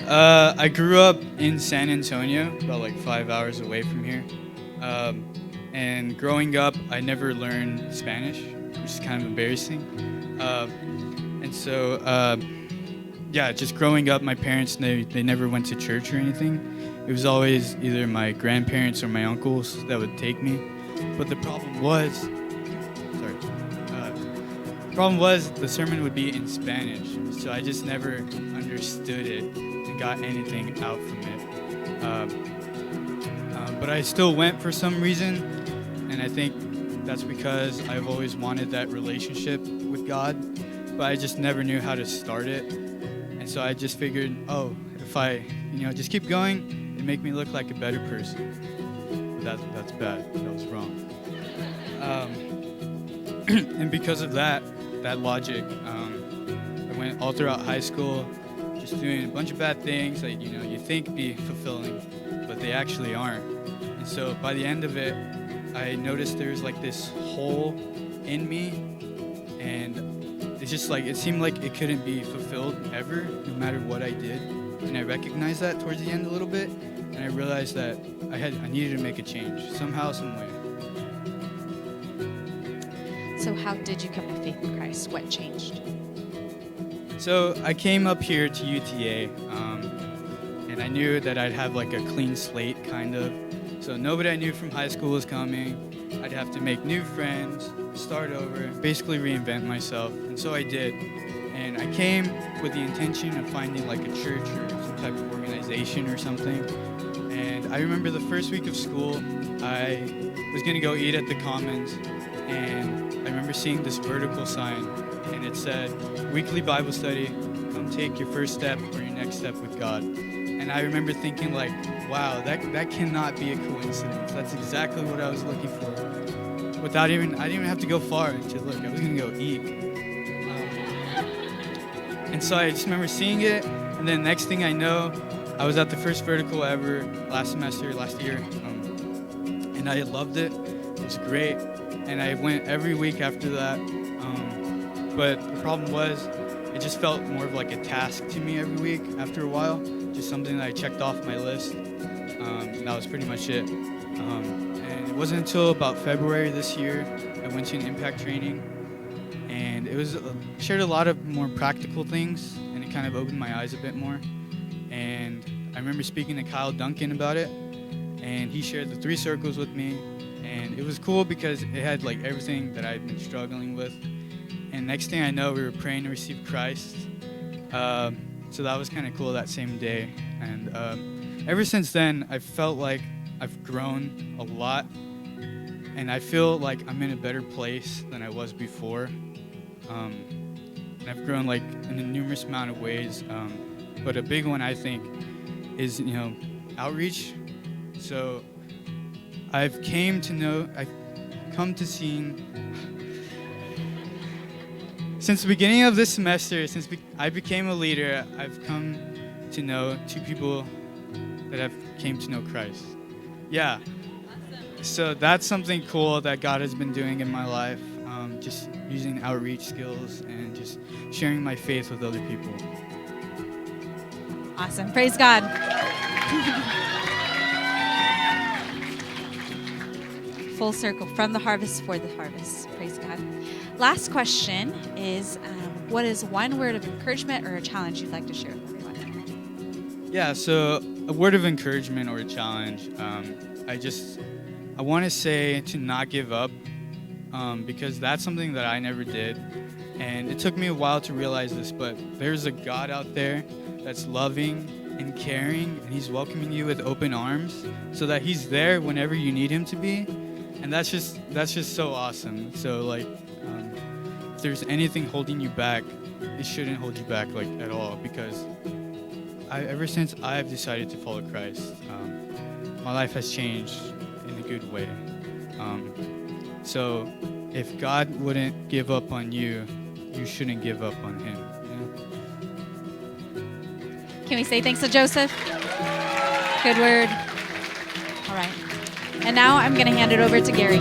I grew up in San Antonio, about like 5 hours away from here. And growing up, I never learned Spanish, which is kind of embarrassing. And so, yeah, just growing up, my parents, they never went to church or anything. It was always either my grandparents or my uncles that would take me. But the problem was, the sermon would be in Spanish, so I just never understood it and got anything out from it. But I still went for some reason, and I think that's because I've always wanted that relationship with God, but I just never knew how to start it. And so I just figured, if I, just keep going, it'd make me look like a better person. But that's bad. That was wrong. And because of that logic, I went all throughout high school, just doing a bunch of bad things that you think be fulfilling, but they actually aren't. And so by the end of it, I noticed there was like this hole in me, and it's just like it seemed like it couldn't be fulfilled ever, no matter what I did. And I recognized that towards the end a little bit, and I realized that I needed to make a change somehow, some way. So how did you come to faith in Christ? What changed? So I came up here to UTA, and I knew that I'd have like a clean slate, kind of. So nobody I knew from high school was coming. I'd have to make new friends, start over, basically reinvent myself. And so I did. And I came with the intention of finding like a church or some type of organization or something. And I remember the first week of school, I was gonna go eat at the Commons, and I remember seeing this vertical sign, and it said, "Weekly Bible study, come take your first step or your next step with God." And I remember thinking like, wow, that cannot be a coincidence. That's exactly what I was looking for. I didn't even have to go far to look. I was gonna go eat. And so I just remember seeing it, and then next thing I know, I was at the first vertical ever last year, and I loved it. It was great, and I went every week after that. But the problem was, it just felt more of like a task to me every week after a while, just something that I checked off my list, and that was pretty much it. And it wasn't until about February this year, I went to an impact training, and it was shared a lot of more practical things, and it kind of opened my eyes a bit more. And I remember speaking to Kyle Duncan about it, and he shared the 3 circles with me, and it was cool because it had like everything that I'd been struggling with. And next thing I know, we were praying to receive Christ. So that was kind of cool that same day. And ever since then, I felt like I've grown a lot, and I feel like I'm in a better place than I was before. And I've grown like in a numerous amount of ways, but a big one I think is outreach. So I've come to see since the beginning of this semester, since I became a leader, I've come to know 2 people that have came to know Christ. Yeah. So that's something cool that God has been doing in my life, just using outreach skills and just sharing my faith with other people. Awesome. Praise God. Full circle, from the harvest for the harvest. Praise God. Last question is, what is one word of encouragement or a challenge you'd like to share with everyone? Yeah, so a word of encouragement or a challenge. I want to say to not give up, because that's something that I never did. And it took me a while to realize this, but there's a God out there that's loving and caring, and he's welcoming you with open arms so that he's there whenever you need him to be. And that's just so awesome. So like, if there's anything holding you back, it shouldn't hold you back like at all, because ever since I've decided to follow Christ, my life has changed in a good way. So if God wouldn't give up on you, you shouldn't give up on him. Can we say thanks to Joseph? Good word. All right. And now I'm going to hand it over to Gary.